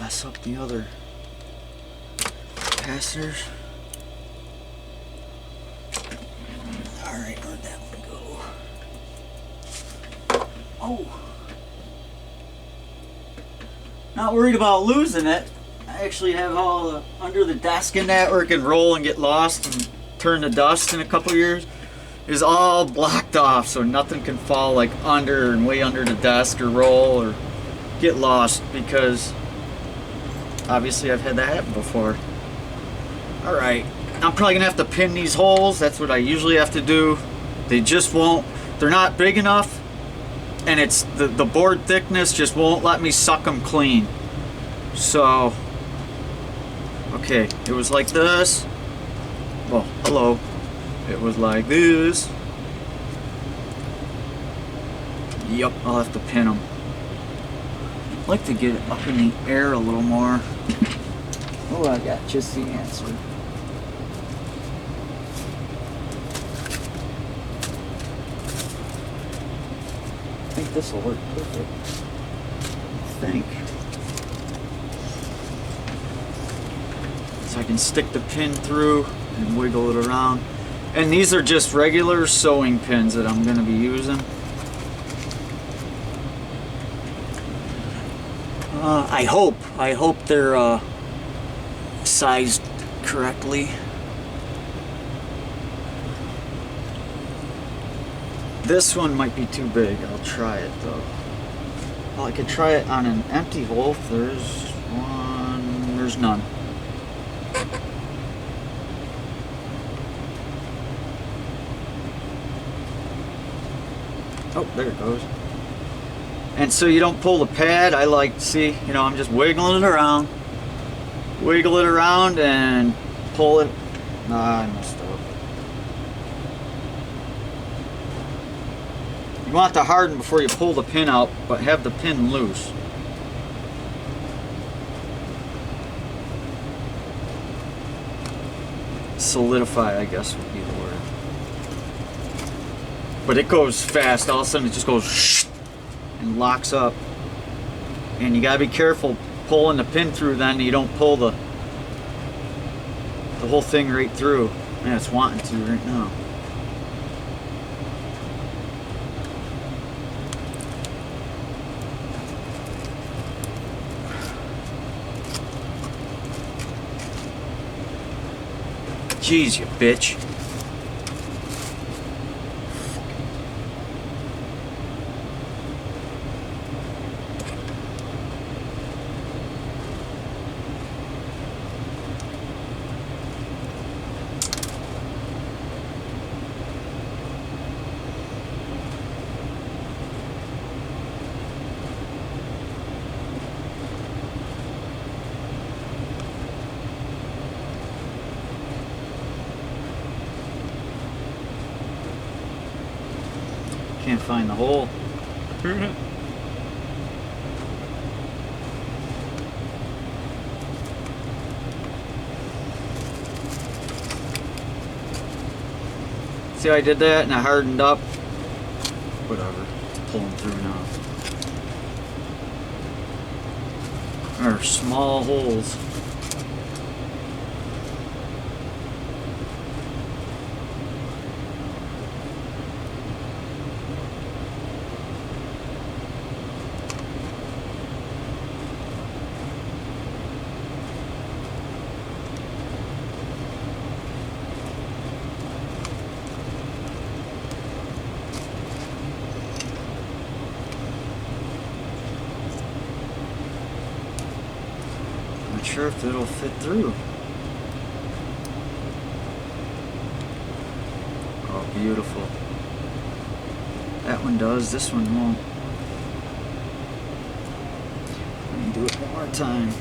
mess up the other capacitors. Alright, where'd that one go? Oh! Not worried about losing it. I actually have all the under the desk in that where it can roll and get lost and turn to dust in a couple years. Is all blocked off so nothing can fall like under and way under the desk or roll or get lost, because obviously I've had that happen before. Alright, I'm probably gonna have to pin these holes. That's what I usually have to do. They just won't, they're not big enough, and it's the board thickness just won't let me suck them clean. So, okay, it was like this. Well, hello. It was like this. Yep, I'll have to pin them. I'd like to get it up in the air a little more. Oh, I got just the answer. I think this will work perfect. I think. So I can stick the pin through and wiggle it around. And these are just regular sewing pins that I'm going to be using. I hope they're sized correctly. This one might be too big. I'll try it though. Well, I could try it on an empty hole. If there's one, there's none. Oh, there it goes. And so you don't pull the pad. I like to see, you know, I'm just wiggling it around. Wiggle it around and pull it. Nah, I messed up. You want to harden before you pull the pin out, but have the pin loose. Solidify, I guess, would be the word. But it goes fast. All of a sudden it just goes shh, and locks up. And you gotta be careful pulling the pin through then. You don't pull the whole thing right through. Man, it's wanting to right now. Jeez, you bitch. Can't find the hole. See how I did that and I hardened up? Whatever, it's pulling through now. There are small holes. Not sure if it'll fit through. Oh, beautiful. That one does, this one won't. Let me do it one more time.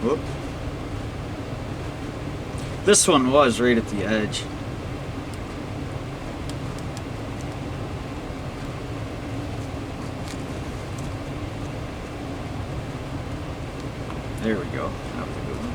Whoop. This one was right at the edge. There we go. That was a good one.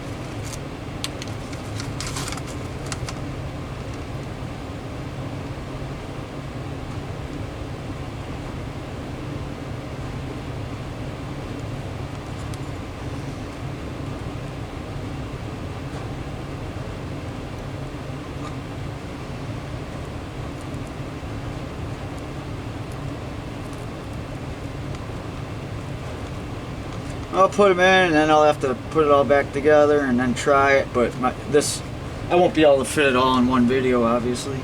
I'll put them in, and then I'll have to put it all back together and then try it. But I won't be able to fit it all in one video, obviously.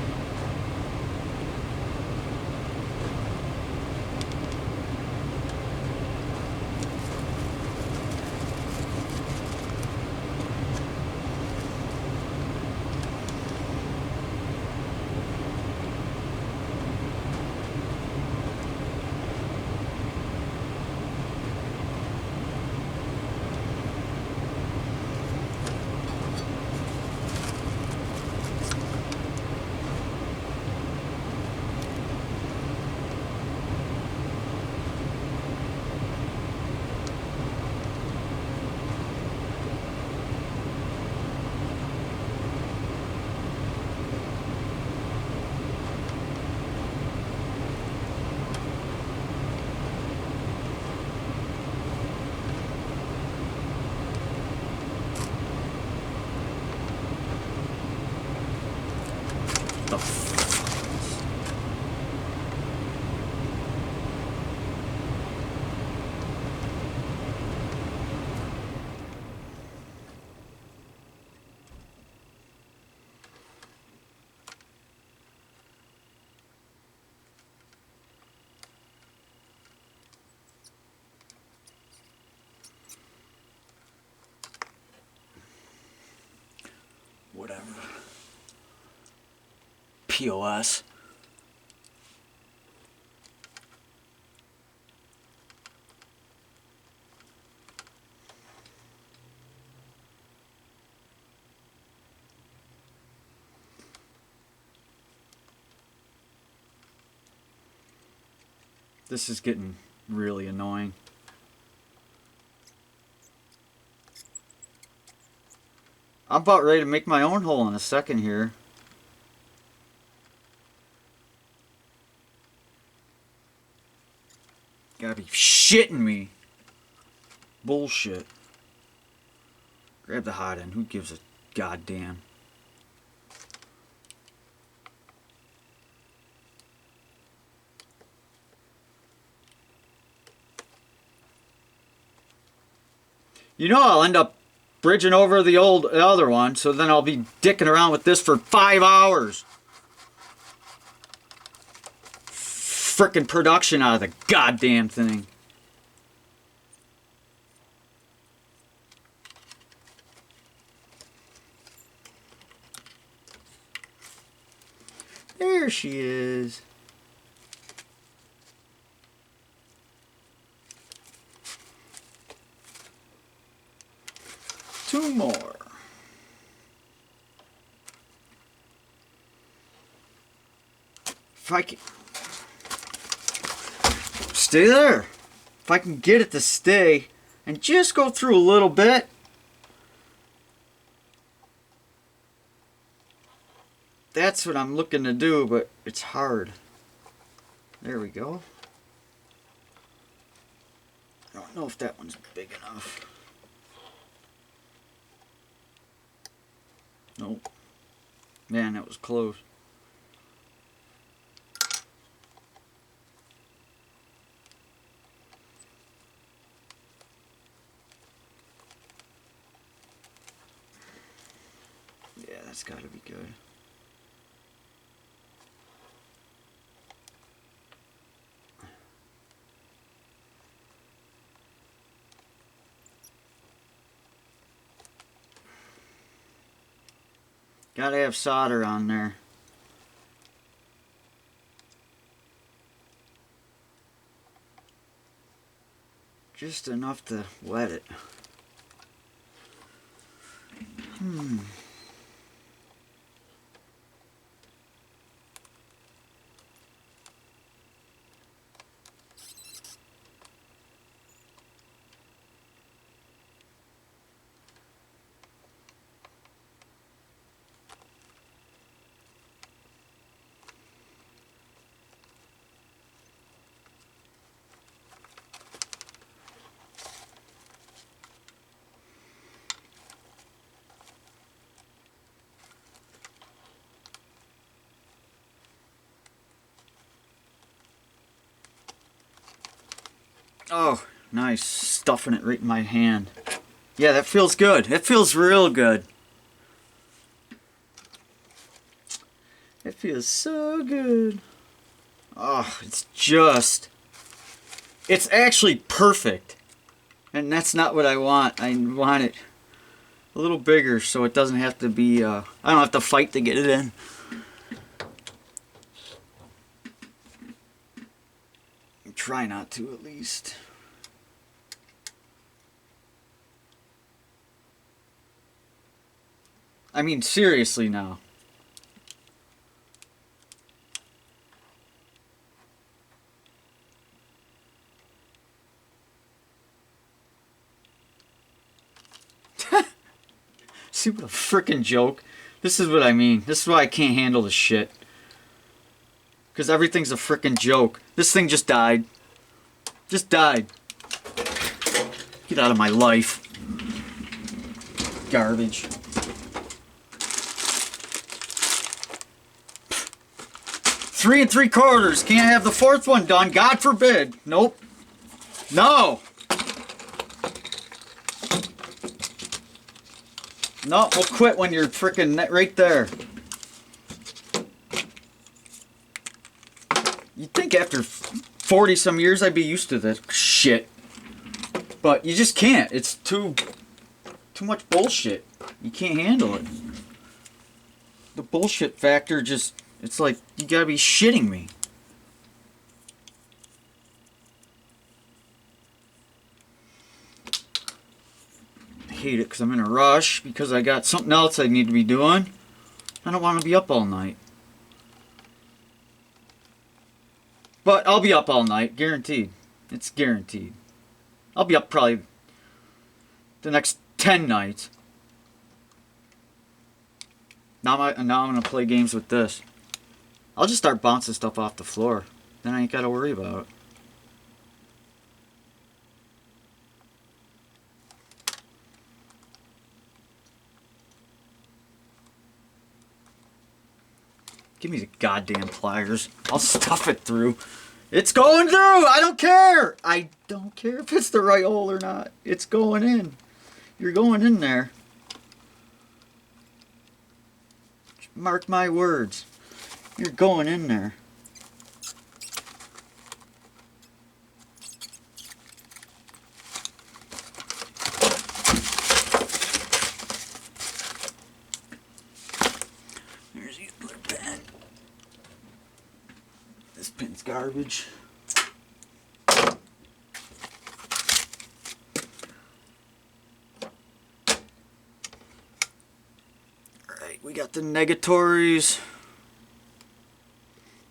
The whatever. POS. This is getting really annoying. I'm about ready to make my own hole in a second here. Gotta be shitting me. Bullshit. Grab the hot end. Who gives a goddamn? You know I'll end up bridging over the other one, so then I'll be dicking around with this for 5 hours. Frickin' production out of the goddamn thing. There she is. Two more. If I can stay there. If I can get it to stay and just go through a little bit. That's what I'm looking to do, but it's hard. There we go. I don't know if that one's big enough. Nope. Man, that was close. Yeah, that's gotta be good. Gotta have solder on there. Just enough to wet it. Oh, Nice, stuffing it right in my hand. Yeah, that feels good. That feels real good. It feels so good. Oh, it's actually perfect. And that's not what I want. I want it a little bigger so it doesn't have to be, I don't have to fight to get it in. Try not to, at least. I mean, seriously now. See what a frickin' joke? This is what I mean. This is why I can't handle this shit. Because everything's a frickin' joke. This thing just died. Just died. Get out of my life. Garbage. Three and 3/4. Can't have the fourth one done. God forbid. Nope. No. No, we'll quit when you're frickin' right there. You'd think after 40 some years I'd be used to this shit. But you just can't. It's too much bullshit. You can't handle it. The bullshit factor just, it's like, you gotta be shitting me. I hate it because I'm in a rush because I got something else I need to be doing. I don't want to be up all night. But I'll be up all night, guaranteed. It's guaranteed. I'll be up probably the next 10 nights. Now I'm going to play games with this. I'll just start bouncing stuff off the floor. Then I ain't got to worry about it. Give me the goddamn pliers. I'll stuff it through. It's going through! I don't care! I don't care if it's the right hole or not. It's going in. You're going in there. Mark my words. You're going in there. There's the other pen. This pen's garbage. Alright, we got the negatories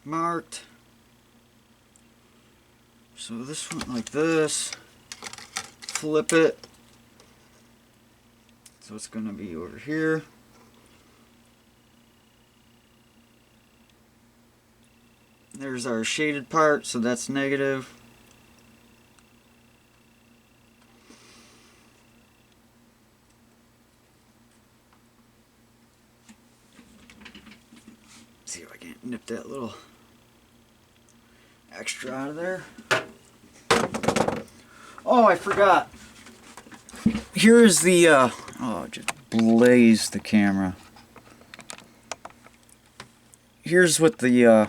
marked. So this went like this. Flip it. So it's going to be over here. There's our shaded part, so that's negative. See if I can nip that little extra out of there. Oh, I forgot. Here's the, oh, it just blazed the camera. Here's what the, I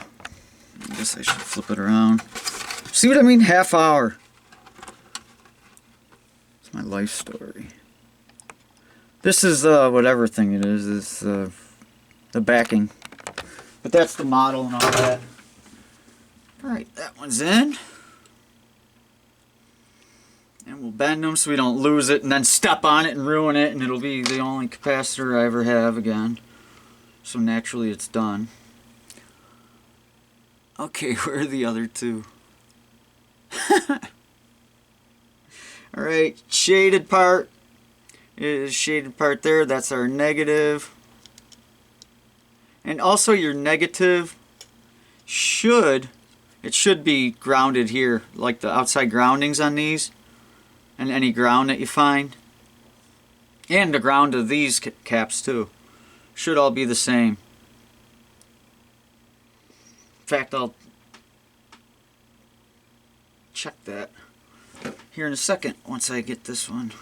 guess I should flip it around. See what I mean? Half hour. It's my life story. This is, whatever thing it is. It's, the backing. But that's the model and all that. Alright, that one's in. And we'll bend them so we don't lose it and then step on it and ruin it, and it'll be the only capacitor I ever have again. So naturally it's done. Okay, where are the other two? Alright, shaded part is shaded part there. That's our negative. And also your negative should be grounded here, like the outside groundings on these. And any ground that you find. And the ground of these caps too. Should all be the same. In fact, I'll check that. here in a second once I get this one.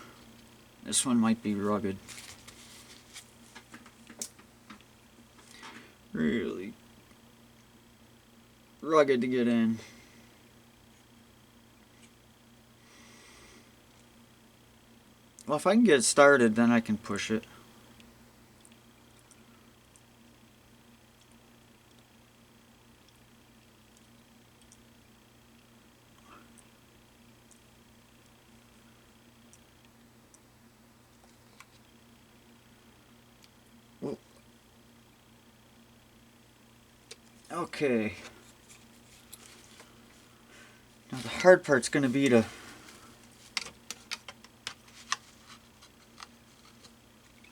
This one might be rugged. Really rugged to get in. Well, if I can get it started, then I can push it. Okay. Now the hard part's going to be to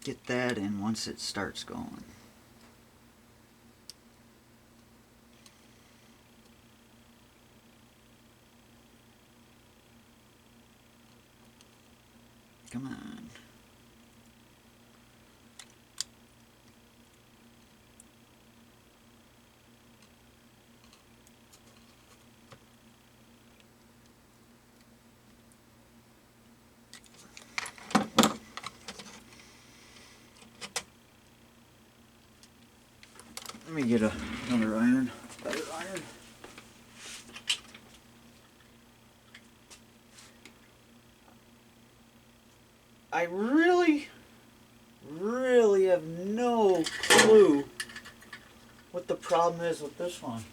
get that in once it starts going. Come on. Let me get another iron, better iron. I really have no clue what the problem is with this one.